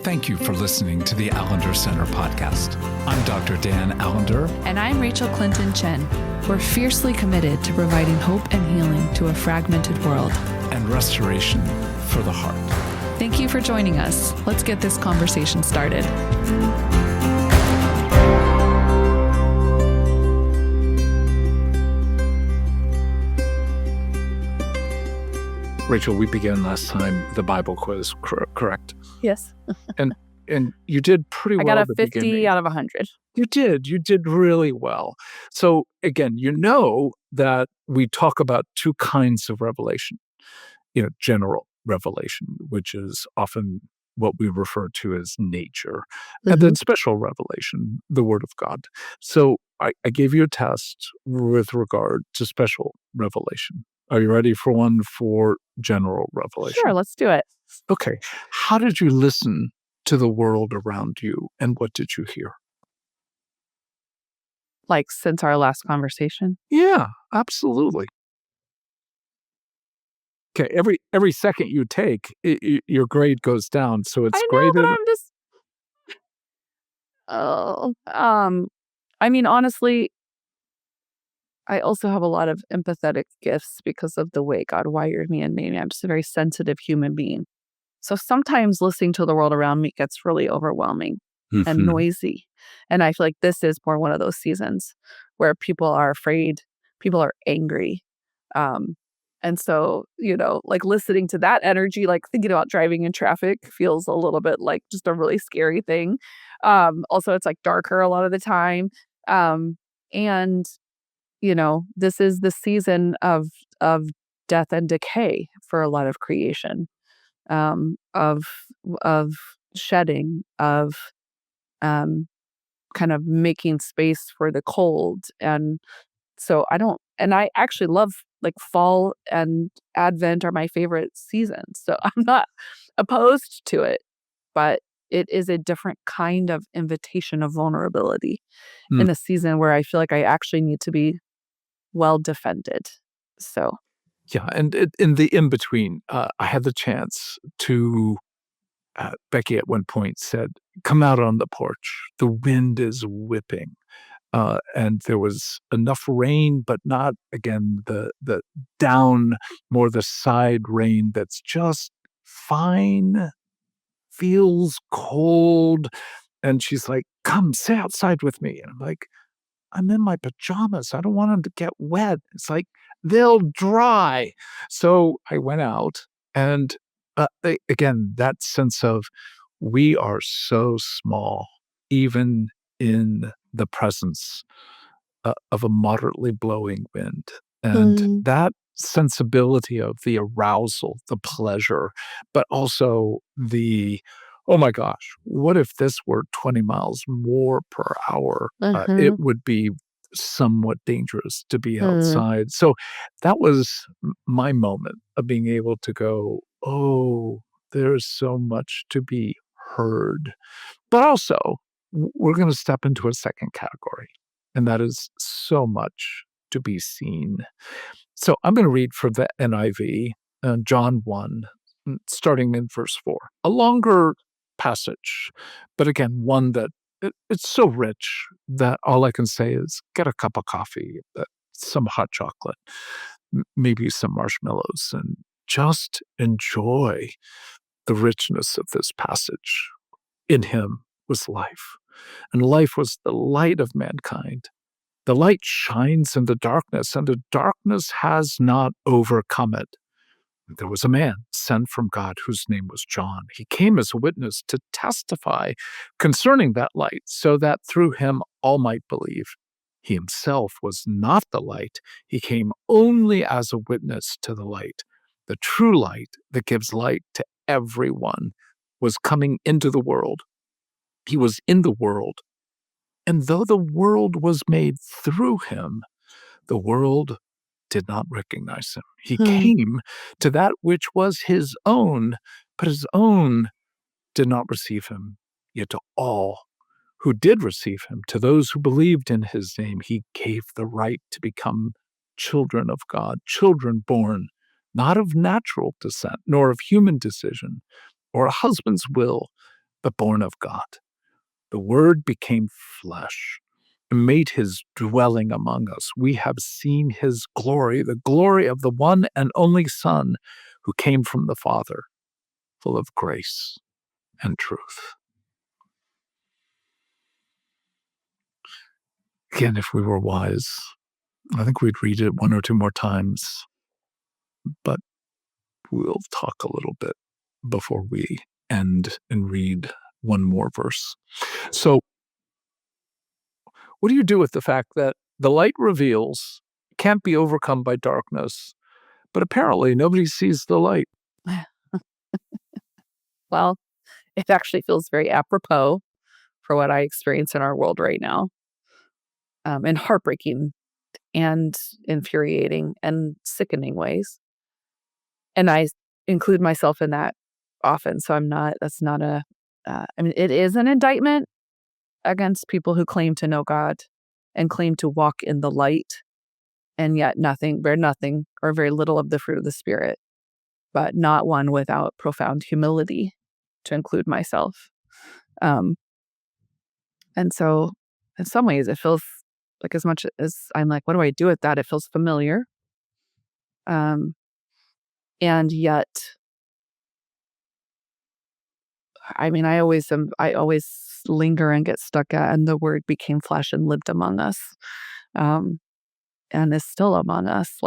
Thank you for listening to the Allender Center Podcast. I'm Dr. Dan Allender. And I'm Rachael Clinton Chen. We're fiercely committed to providing hope and healing to a fragmented world. And restoration for the heart. Thank you for joining us. Let's get this conversation started. Rachael, we began last time the Bible quiz, correct? Yes. and you did pretty well. I got at a the 50 beginning. out of 100. You did really well. So again, you know that we talk about two kinds of revelation. General revelation, which is often what we refer to as nature, and then special revelation, the Word of God. So I gave you a test with regard to special revelation. Are you ready for one for general revelation? Sure, let's do it. Okay. How did you listen to the world around you, and what did you hear? Like since our last conversation? Yeah, absolutely. Okay, every second you take, your grade goes down. So it's I know, graded. but I'm just... I mean, honestly, I also have a lot of empathetic gifts because of the way God wired me and made me. I'm just a very sensitive human being. So sometimes listening to the world around me gets really overwhelming and noisy. And I feel like this is more one of those seasons where people are afraid, people are angry. And so, like listening to that energy, like thinking about driving in traffic feels a little bit like just a really scary thing. Also, it's like darker a lot of the time. And this is the season of death and decay for a lot of creation, of shedding, of kind of making space for the cold. And so I actually love like fall and Advent are my favorite seasons. So I'm not opposed to it, but it is a different kind of invitation of vulnerability in a season where I feel like I actually need to be well defended. So, yeah, and in the in-between, I had the chance to, Becky at one point said, come out on the porch. The wind is whipping. And there was enough rain, but not, again, the down, more the side rain that's just fine, feels cold. And she's like, come, stay outside with me. And I'm like, I'm in my pajamas. I don't want them to get wet. It's like, they'll dry. So I went out and again, that sense of we are so small, even in the presence of a moderately blowing wind. And that sensibility of the arousal, the pleasure, but also the, oh my gosh, what if this were 20 miles more per hour? It would be somewhat dangerous to be outside. So that was my moment of being able to go, oh, there's so much to be heard. But also, we're going to step into a second category, and that is so much to be seen. So I'm going to read from the NIV, John 1, starting in verse 4. A longer passage, but again, one that it's so rich that all I can say is get a cup of coffee, some hot chocolate, maybe some marshmallows, and just enjoy the richness of this passage. In him was life, and life was the light of mankind. The light shines in the darkness, and the darkness has not overcome it. There was a man sent from God whose name was John. He came as a witness to testify concerning that light, so that through him all might believe. He himself was not the light. He came only as a witness to the light. The true light that gives light to everyone was coming into the world. He was in the world. And though the world was made through him, the world did not recognize him. He came to that which was his own, but his own did not receive him. Yet to all who did receive him, to those who believed in his name, he gave the right to become children of God, children born not of natural descent, nor of human decision, or a husband's will, but born of God. The Word became flesh and made his dwelling among us. We have seen his glory, the glory of the one and only Son who came from the Father, full of grace and truth. Again, if we were wise, I think we'd read it one or two more times, but we'll talk a little bit before we end and read one more verse. So, what do you do with the fact that the light reveals can't be overcome by darkness, but apparently nobody sees the light? Well, it actually feels very apropos for what I experience in our world right now, in heartbreaking and infuriating and sickening ways. And I include myself in that often. So that's not I mean, it is an indictment against people who claim to know God and claim to walk in the light and yet bear nothing or very little of the fruit of the Spirit, but not one without profound humility, to include myself. And so in some ways it feels like, as much as I'm like, what do I do with that? It feels familiar. And yet, I mean, I always linger and get stuck at, and the Word became flesh and lived among us, and is still among us.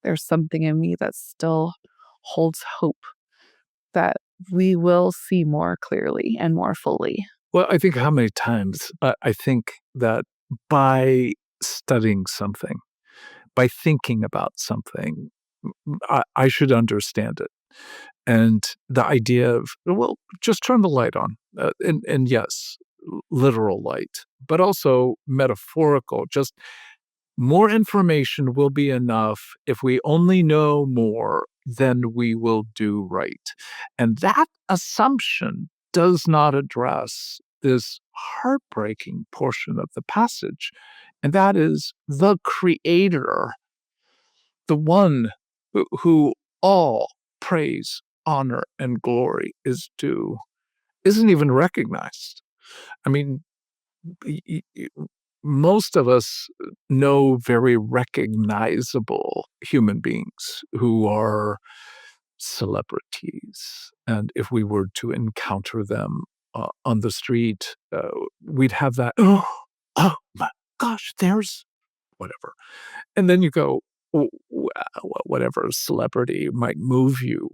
There's something in me that still holds hope that we will see more clearly and more fully. Well, I think how many times I think that by studying something, by thinking about something, I should understand it. And the idea of, well, just turn the light on. And yes, literal light, but also metaphorical. Just more information will be enough. If we only know more, then we will do right. And that assumption does not address this heartbreaking portion of the passage. And that is the Creator, the one who all praise, honor, and glory is due, isn't even recognized. I mean, most of us know very recognizable human beings who are celebrities. And if we were to encounter them on the street, we'd have that, oh my gosh, there's whatever. And then you go, whatever celebrity might move you.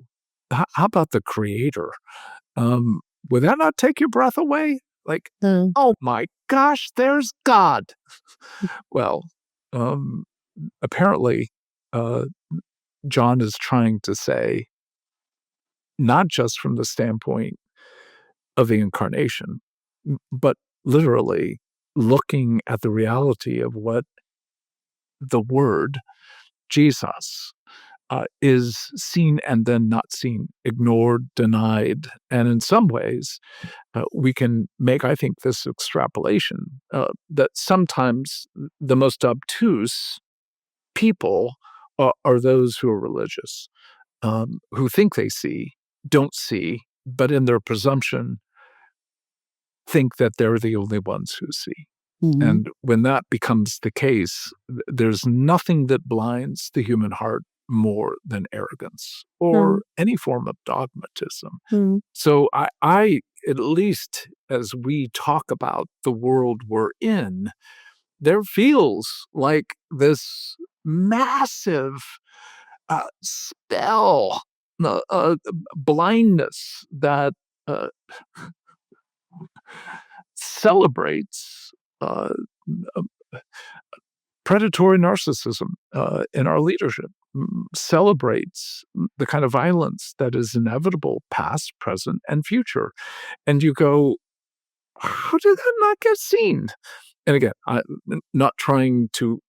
How about the Creator? Um, would that not take your breath away? Like, oh my gosh, there's God. Well, um, apparently, uh, John is trying to say, not just from the standpoint of the incarnation, but literally looking at the reality of what the Word, Jesus, is seen and then not seen, ignored, denied. And in some ways, we can make, I think, this extrapolation that sometimes the most obtuse people are those who are religious, who think they see, don't see, but in their presumption, think that they're the only ones who see. Mhm. And when that becomes the case, there's nothing that blinds the human heart more than arrogance or any form of dogmatism. Mhm. So I, at least as we talk about the world we're in, there feels like this massive spell, blindness that uh, celebrates uh, predatory narcissism in our leadership, celebrates the kind of violence that is inevitable, past, present, and future. And you go, how did that not get seen? And again, I'm not trying to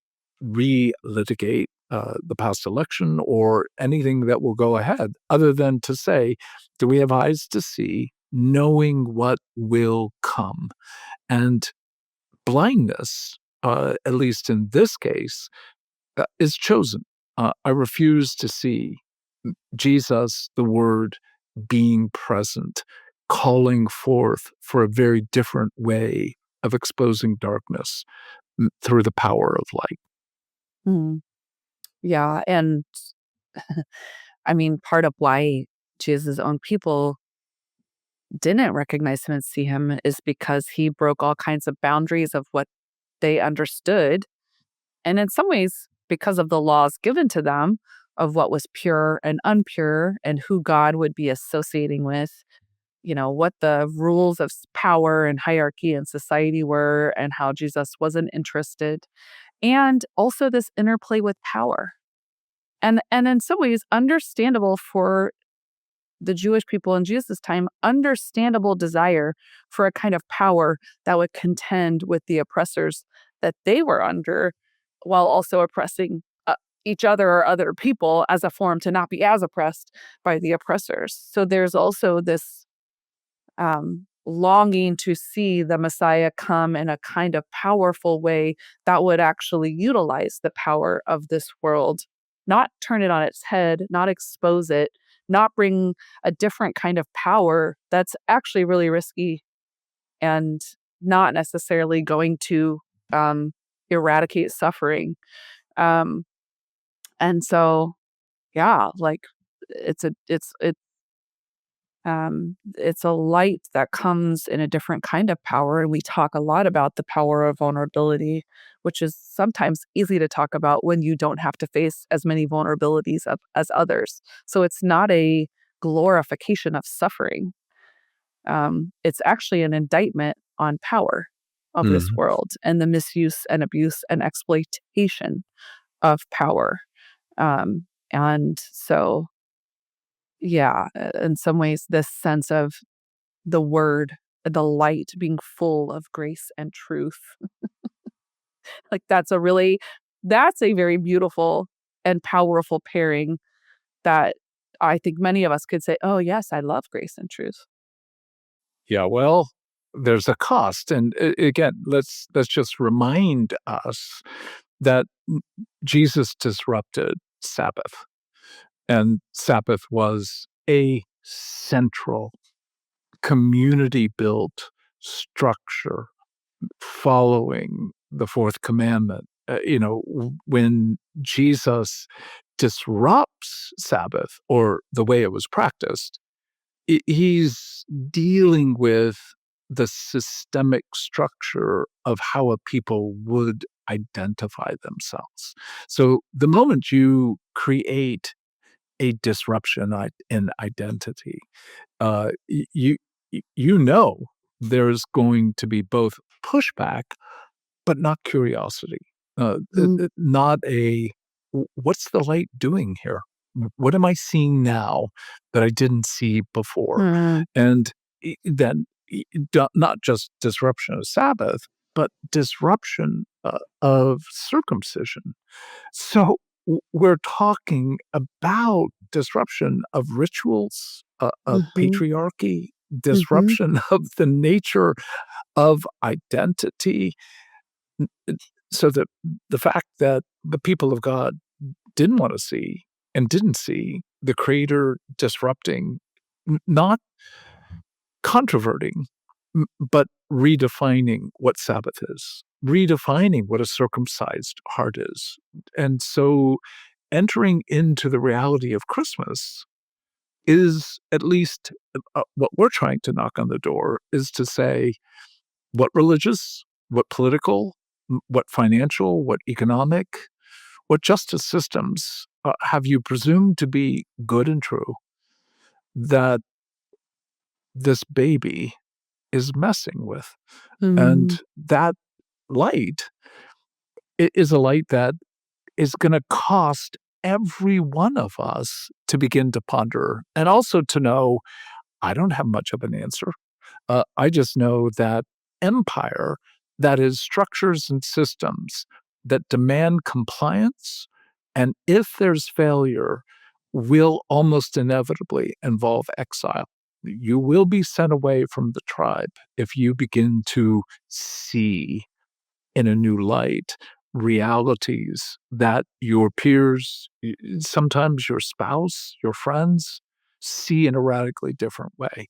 relitigate the past election or anything that will go ahead, other than to say, do we have eyes to see, knowing what will come? And blindness, at least in this case, is chosen. I refuse to see Jesus, the Word, being present calling forth for a very different way of exposing darkness through the power of light. Mm. Yeah, and I mean, part of why Jesus' own people didn't recognize him and see him is because he broke all kinds of boundaries of what they understood. And in some ways, because of the laws given to them of what was pure and impure and who God would be associating with, what the rules of power and hierarchy in society were, and how Jesus wasn't interested. And also this interplay with power. And in some ways, understandable for the Jewish people in Jesus' time, understandable desire for a kind of power that would contend with the oppressors that they were under, while also oppressing each other or other people as a form to not be as oppressed by the oppressors. So there's also this longing to see the Messiah come in a kind of powerful way that would actually utilize the power of this world, not turn it on its head, not expose it, not bring a different kind of power that's actually really risky and not necessarily going to eradicate suffering. Um, and so, yeah, like it's a it's a light that comes in a different kind of power. And we talk a lot about the power of vulnerability, which is sometimes easy to talk about when you don't have to face as many vulnerabilities as others. So it's not a glorification of suffering. It's actually an indictment on power of this Mhm. world and the misuse and abuse and exploitation of power. And so, yeah, in some ways, this sense of the word, the light being full of grace and truth. Like that's a very beautiful and powerful pairing that I think many of us could say, "Oh, yes, I love grace and truth." Yeah, well, there's a cost, and again, let's just remind us that Jesus disrupted Sabbath, and Sabbath was a central community-built structure following the fourth commandment. When Jesus disrupts Sabbath or the way it was practiced, he's dealing with the systemic structure of how a people would identify themselves. So the moment you create a disruption in identity, you there's going to be both pushback, but not curiosity. Mm, Not a what's the light doing here? What am I seeing now that I didn't see before? mm, And then not just disruption of Sabbath, but disruption of circumcision. So we're talking about disruption of rituals, of mhm, patriarchy, mhm, disruption of the nature of identity. So that the fact that the people of God didn't want to see and didn't see the Creator disrupting, not controverting, but redefining what Sabbath is, redefining what a circumcised heart is. And so entering into the reality of Christmas is at least what we're trying to knock on the door is to say, what religious, what political, what financial, what economic, what justice systems have you presumed to be good and true that this baby is messing with? And mm, that light is a light that is going to cost every one of us to begin to ponder and also to know I don't have much of an answer. I just know that empire, that is structures and systems that demand compliance, and if there's failure, will almost inevitably involve exile. You will be sent away from the tribe if you begin to see in a new light realities that your peers, sometimes your spouse, your friends, see in a radically different way.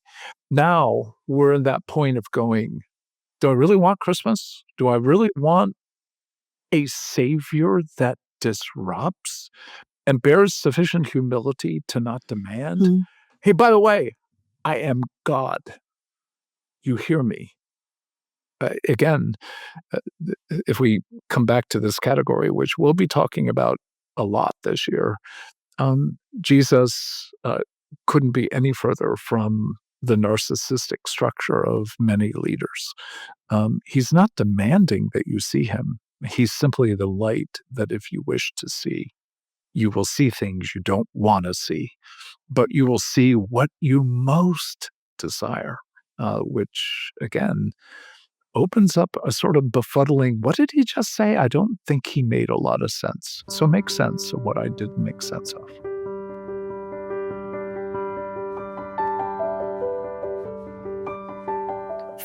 Now we're in that point of going, do I really want Christmas? Do I really want a savior that disrupts and bears sufficient humility to not demand, Mm. hey, by the way, I am God. You hear me. Again, if we come back to this category, which we'll be talking about a lot this year, Jesus couldn't be any further from the narcissistic structure of many leaders. He's not demanding that you see him. He's simply the light that if you wish to see, you will see things you don't want to see, but you will see what you most desire, which, again, opens up a sort of befuddling, what did he just say? I don't think he made a lot of sense. So make sense of what I didn't make sense of.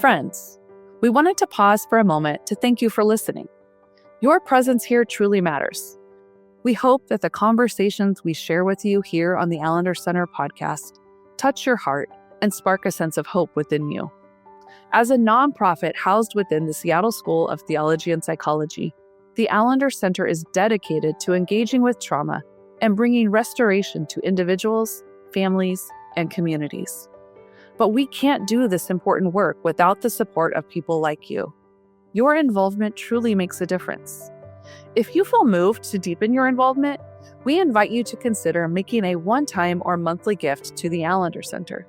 Friends, we wanted to pause for a moment to thank you for listening. Your presence here truly matters. We hope that the conversations we share with you here on the Allender Center Podcast touch your heart and spark a sense of hope within you. As a nonprofit housed within the Seattle School of Theology and Psychology, the Allender Center is dedicated to engaging with trauma and bringing restoration to individuals, families, and communities. But we can't do this important work without the support of people like you. Your involvement truly makes a difference. If you feel moved to deepen your involvement, we invite you to consider making a one-time or monthly gift to the Allender Center.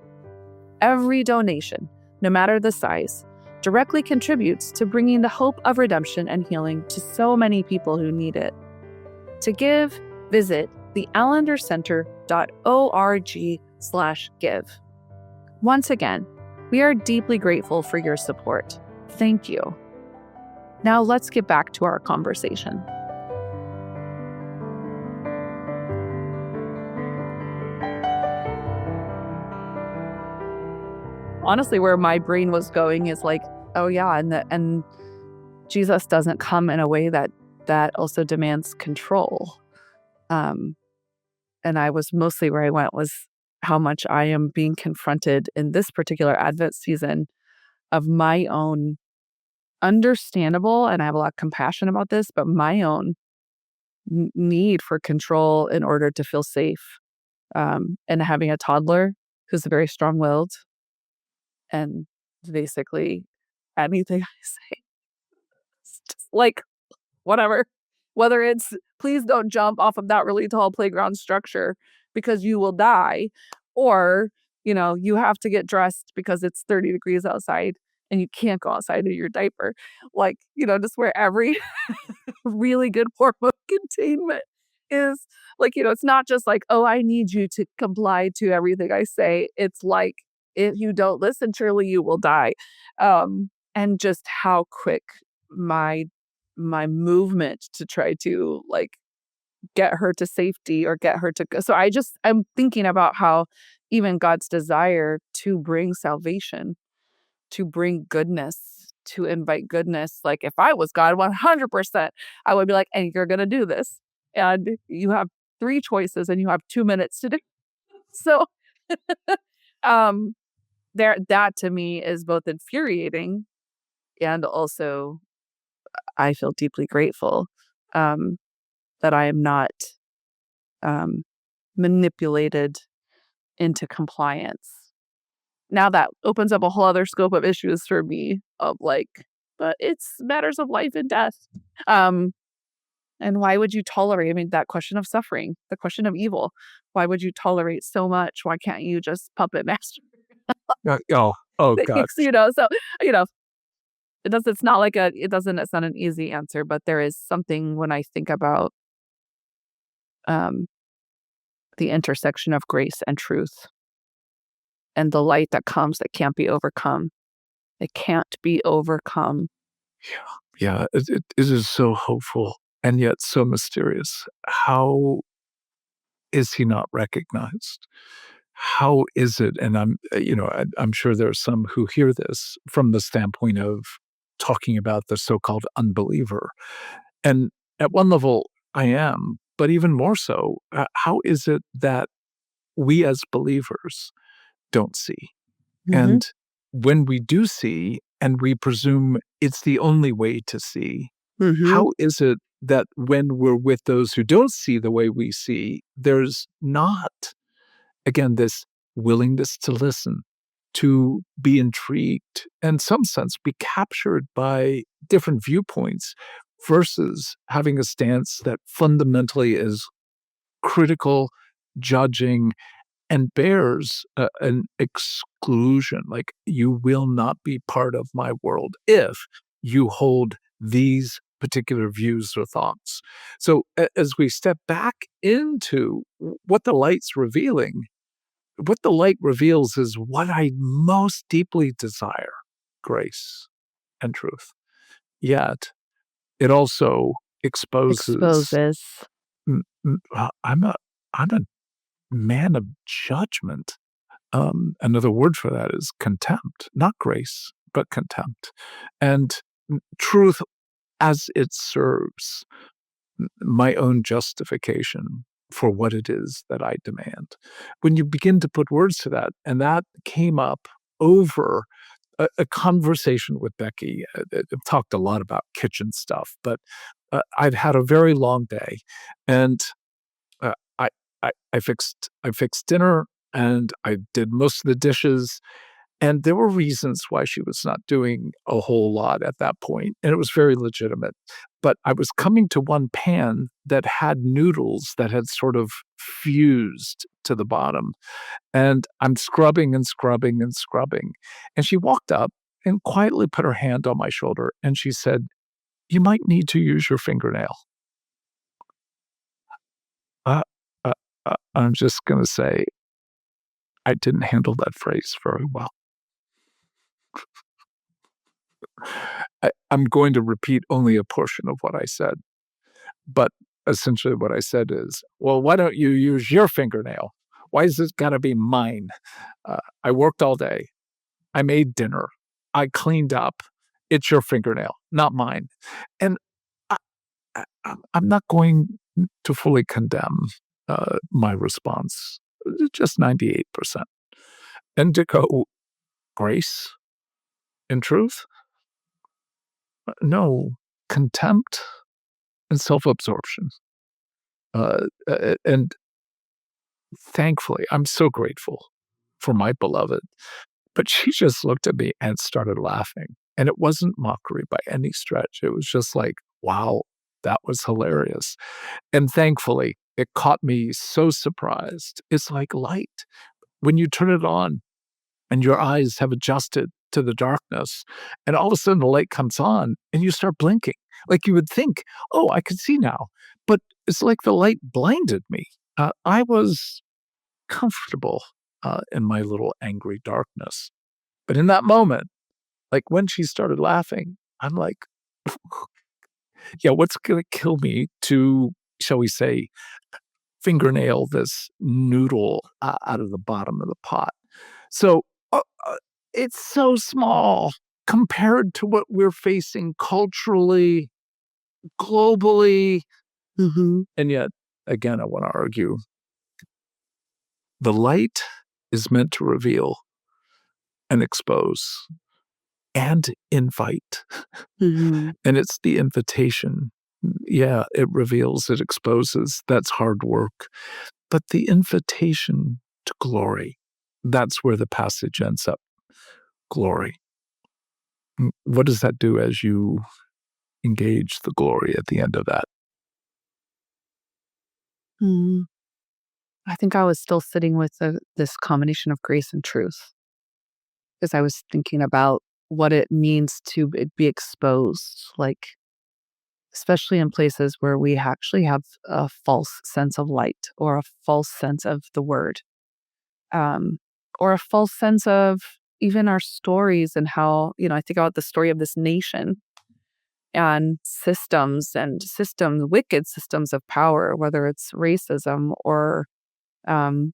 Every donation, no matter the size, directly contributes to bringing the hope of redemption and healing to so many people who need it. To give, visit theallendercenter.org/give. Once again, we are deeply grateful for your support. Thank you. Now let's get back to our conversation. Honestly, where my brain was going is like, oh yeah, and Jesus doesn't come in a way that also demands control. And I was mostly where I went was how much I am being confronted in this particular Advent season of my own understandable, and I have a lot of compassion about this, but my own need for control in order to feel safe. And having a toddler who's very strong-willed, and basically anything I say, it's just like, whatever. Whether it's, please don't jump off of that really tall playground structure because you will die, or, you have to get dressed because it's 30 degrees outside and you can't go outside in your diaper. Like, just where every really good form of containment is like, it's not just like, oh, I need you to comply to everything I say. It's like, if you don't listen, surely you will die. And just how quick my movement to try to like get her to safety or get her to go. So I'm thinking about how even God's desire to bring salvation, to bring goodness, to invite goodness. Like if I was God, 100%, I would be like, and you're going to do this. And you have 3 choices and you have 2 minutes to do. So that to me is both infuriating and also I feel deeply grateful that I am not manipulated into compliance. Now that opens up a whole other scope of issues for me of like, but it's matters of life and death. And why would you tolerate? I mean, that question of suffering, the question of evil. Why would you tolerate so much? Why can't you just puppet master Oh God. things? So it's not like it's not an easy answer, but there is something when I think about the intersection of grace and truth and the light that comes that can't be overcome. It can't be overcome. Yeah, it is so hopeful and yet so mysterious. How is he not recognized? How is it? And I'm sure there are some who hear this from the standpoint of talking about the so-called unbeliever. And at one level, I am, but even more so, how is it that we as believers don't see. Mhm. And when we do see, and we presume it's the only way to see, Mhm. how is it that when we're with those who don't see the way we see, there's not, again, this willingness to listen, to be intrigued, and in some sense be captured by different viewpoints versus having a stance that fundamentally is critical, judging, and bears an exclusion. Like, you will not be part of my world if you hold these particular views or thoughts. So, as we step back into what the light's revealing, what the light reveals is what I most deeply desire: grace and truth. Yet, it also exposes. Exposes. I'm a man of judgment. Another word for that is contempt, not grace, but contempt. And truth as it serves my own justification for what it is that I demand. When you begin to put words to that, and that came up over a conversation with Becky. I've talked a lot about kitchen stuff, but I've had a very long day, and uh, I, I fixed dinner, and I did most of the dishes, and there were reasons why she was not doing a whole lot at that point, and it was very legitimate. But I was coming to one pan that had noodles that had sort of fused to the bottom, and I'm scrubbing and scrubbing and scrubbing. And she walked up and quietly put her hand on my shoulder, and she said, "You might need to use your fingernail." Uh, I'm just going to say I didn't handle that phrase very well. I'm going to repeat only a portion of what I said. But essentially, what I said is, "Well, why don't you use your fingernail? Why is it got to be mine? I worked all day. I made dinner. I cleaned up. It's your fingernail, not mine." And I, I'm not going to fully condemn my response, just 98%. And to go, grace and truth? No, contempt and self absorption. And thankfully, I'm so grateful for my beloved. But she just looked at me and started laughing. And it wasn't mockery by any stretch. It was just like, wow, that was hilarious. And thankfully, it caught me so surprised. It's like light. When you turn it on and your eyes have adjusted to the darkness, and all of a sudden the light comes on and you start blinking. Like, you would think, oh, I can see now. But it's like the light blinded me. I was comfortable in my little angry darkness. But in that moment, like when she started laughing, I'm like, yeah, what's going to kill me to, shall we say, fingernail this noodle out of the bottom of the pot? So it's so small compared to what we're facing culturally, globally. Mhm. And yet, again, I want to argue the light is meant to reveal and expose and invite. Mhm. And it's the invitation. Yeah, it reveals, it exposes. That's hard work. But the invitation to glory, that's where the passage ends up. Glory. What does that do as you engage the glory at the end of that? Mhm. I think I was still sitting with this combination of grace and truth because I was thinking about what it means to be exposed, like, especially in places where we actually have a false sense of light or a false sense of the word, um, or a false sense of even our stories and how, I think about the story of this nation and wicked systems of power, whether it's racism or, um,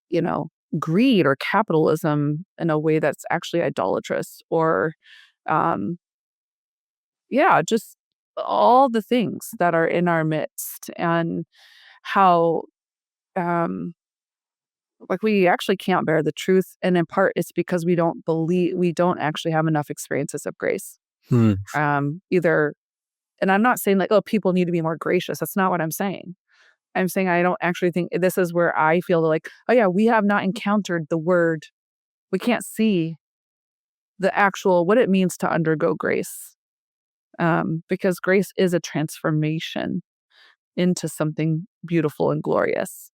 you know, greed or capitalism in a way that's actually idolatrous or, um, yeah, just all the things that are in our midst and how, um, Like, we actually can't bear the truth, and in part, it's because we don't actually have enough experiences of grace. Hmm. Either and I'm not saying, like, "Oh, people need to be more gracious." That's not what I'm saying. I'm saying I don't actually think this is where I feel like, "Oh, yeah, we have not encountered the word." We can't see the actual what it means to undergo grace, because grace is a transformation into something beautiful and glorious.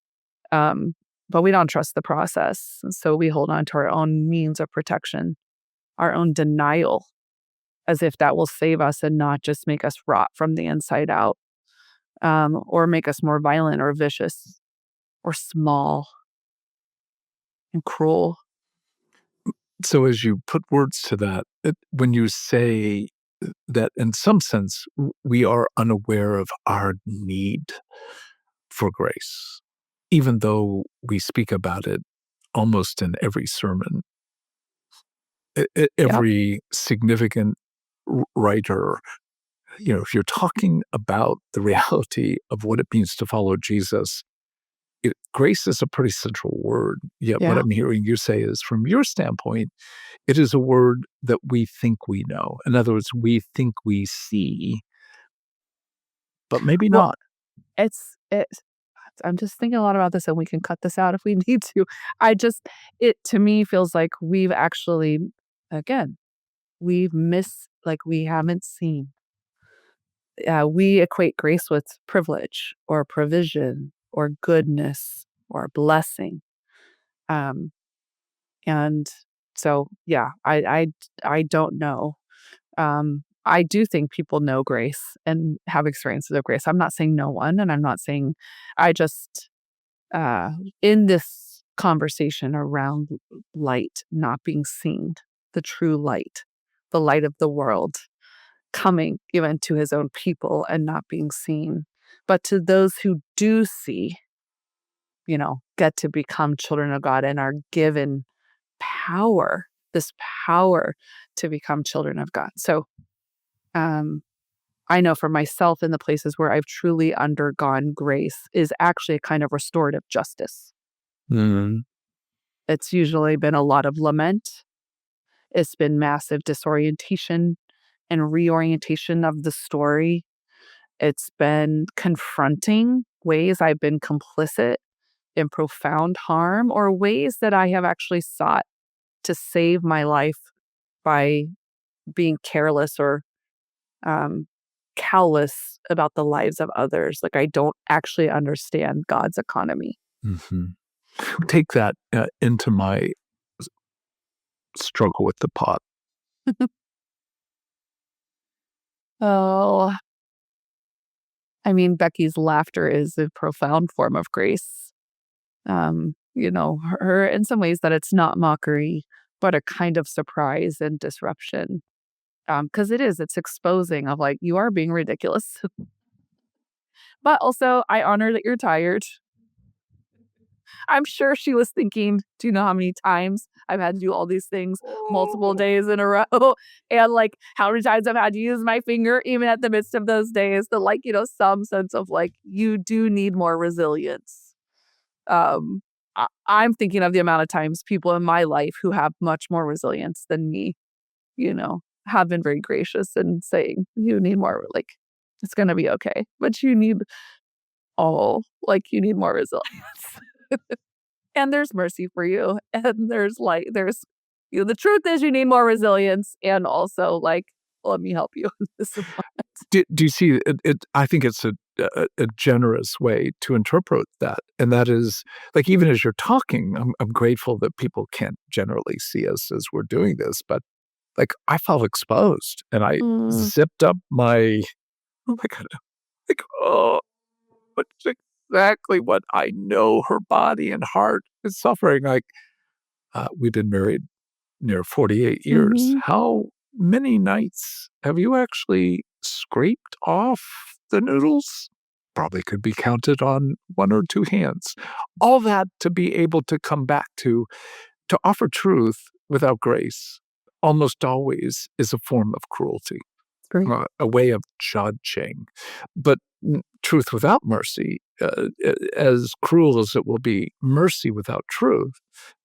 Um, but we don't trust the process. And so we hold on to our own means of protection, our own denial, as if that will save us and not just make us rot from the inside out, or make us more violent or vicious or small and cruel. So as you put words to that, when you say that in some sense we are unaware of our need for grace, even though we speak about it almost in every sermon, Yep. every significant writer, if you're talking about the reality of what it means to follow Jesus, grace is a pretty central word. Yet what Yeah. I'm hearing you say is, from your standpoint, it is a word that we think we know. In other words, we think we see, but maybe Well, not. it's I'm just thinking a lot about this, and we can cut this out if we need to. I just it to me feels like we've actually, again, we haven't seen. We equate grace with privilege or provision or goodness or blessing. Um, and so, yeah, I don't know. I do think people know grace and have experiences of grace. I'm not saying no one, and I'm not saying I just uh, in this conversation around light not being seen, the true light, the light of the world, coming even to his own people and not being seen. But to those who do see, get to become children of God and are given power, this power to become children of God. So, um, I know for myself in the places where I've truly undergone grace is actually a kind of restorative justice. Mm. It's usually been a lot of lament. It's been massive disorientation and reorientation of the story. It's been confronting ways I've been complicit in profound harm or ways that I have actually sought to save my life by being careless or um, callous about the lives of others. Like, I don't actually understand God's economy. Mhm. Take that into my struggle with the pot. Oh, I mean, Becky's laughter is a profound form of grace. Her in some ways that it's not mockery, but a kind of surprise and disruption. Because it's exposing of like, you are being ridiculous. But also, I honor that you're tired. I'm sure she was thinking, do you know how many times I've had to do all these things multiple Oh. days in a row? And like how many times I've had to use my finger, even at the midst of those days, to like, some sense of like, you do need more resilience. I'm thinking of the amount of times people in my life who have much more resilience than me, have been very gracious and saying, you need more, like, it's going to be okay. But you need more resilience. And there's mercy for you. And the truth is you need more resilience. And also, like, let me help you in this moment. Do you see it? I think it's a generous way to interpret that, and that is, like, even as you're talking, I'm grateful that people can't generally see us as we're doing this, but, like, I felt exposed, and I Mm, zipped up my oh my god, like, oh, but it's exactly what I know her body and heart is suffering. Like, we've been married near 48 years. mhm, How many nights have you actually scraped off the noodles? Probably could be counted on one or two hands. All that to be able to come back to offer truth without grace almost always is a form of cruelty, great. a way of judging. But truth without mercy, as cruel as it will be, mercy without truth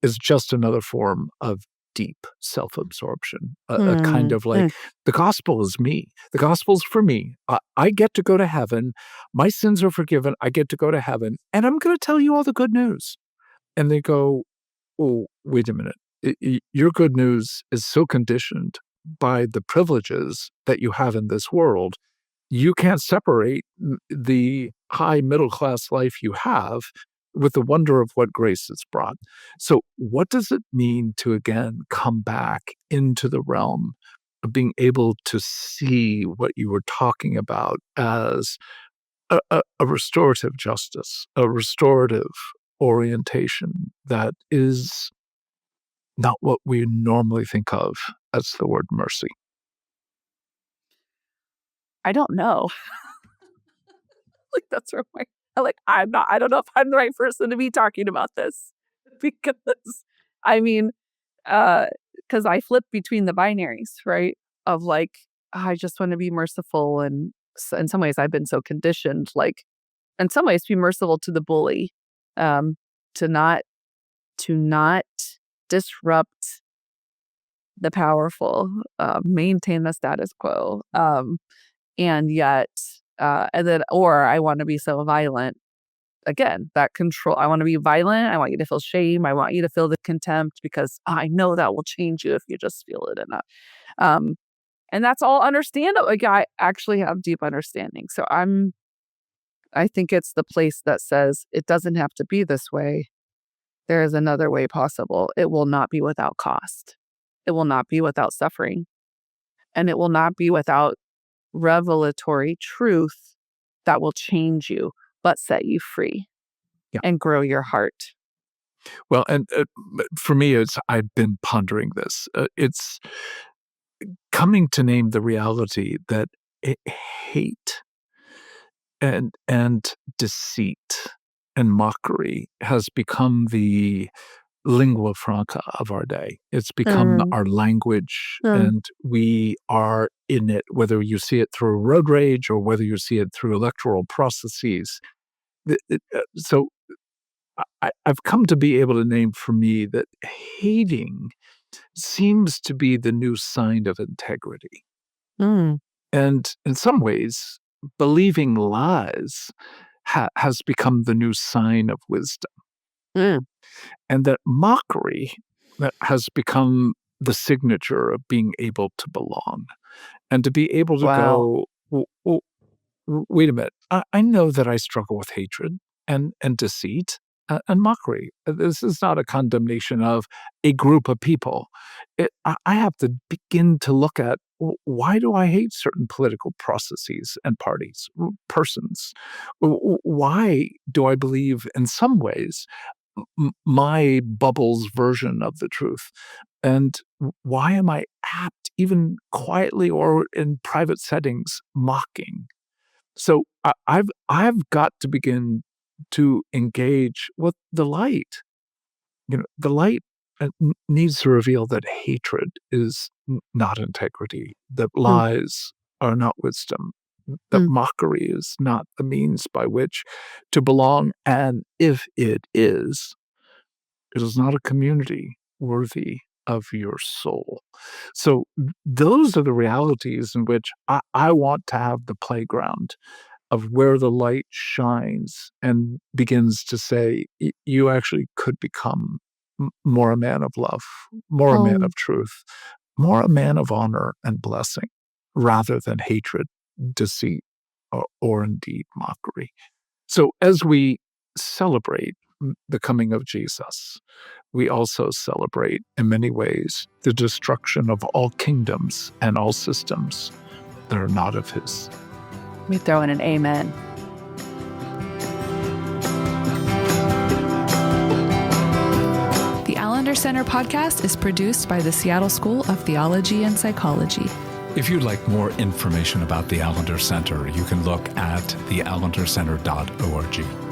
is just another form of deep self-absorption, a kind Mm, of like, mm. the gospel is me. The gospel's for me. I get to go to heaven. My sins are forgiven. I get to go to heaven. And I'm going to tell you all the good news. And they go, oh, wait a minute. Your good news is so conditioned by the privileges that you have in this world. You can't separate the high middle class life you have with the wonder of what grace has brought. So, what does it mean to again come back into the realm of being able to see what you were talking about as a restorative justice, a restorative orientation that is not what we normally think of as the word mercy? I don't know. Like, that's where I don't know if I'm the right person to be talking about this because, I mean, because I flip between the binaries, right? Of like, I just want to be merciful. And in some ways, I've been so conditioned, like, in some ways, be merciful to the bully, um, to not, to not disrupt the powerful, maintain the status quo. And yet, and then, or I want to be so violent. Again, that control. I want to be violent. I want you to feel shame. I want you to feel the contempt because I know that will change you if you just feel it enough. Um, and that's all understandable. Like, I actually have deep understanding. So I think it's the place that says it doesn't have to be this way. There is another way possible. It will not be without cost. It will not be without suffering. And it will not be without revelatory truth that will change you, but set you free Yeah. and grow your heart. Well, and for me, I've been pondering this. It's coming to name the reality that hate and deceit and mockery has become the lingua franca of our day. It's become Mm, our language, mm, and we are in it, whether you see it through road rage or whether you see it through electoral processes. So I've come to be able to name for me that hating seems to be the new sign of integrity. mm, And in some ways, believing lies has become the new sign of wisdom. mm. And that mockery that has become the signature of being able to belong and to be able to Wow. go, wait a minute, I know that I struggle with hatred and deceit and mockery. This is not a condemnation of a group of people. I have to begin to look at, why do I hate certain political processes and parties, persons? Why do I believe in some ways my bubble's version of the truth? And why am I apt, even quietly or in private settings, mocking? So I've got to begin to engage with the light. The light needs to reveal that hatred is not integrity, that Mm, lies are not wisdom, that mm, mockery is not the means by which to belong, and if it is not a community worthy of your soul. So those are the realities in which I want to have the playground of where the light shines and begins to say, you actually could become more a man of love, more a man oh, of truth, more a man of honor and blessing, rather than hatred, deceit, or indeed mockery. So as we celebrate the coming of Jesus, we also celebrate, in many ways, the destruction of all kingdoms and all systems that are not of his. we throw in an amen. The Allender Center Podcast is produced by the Seattle School of Theology and Psychology. If you'd like more information about the Allender Center, you can look at theallendercenter.org.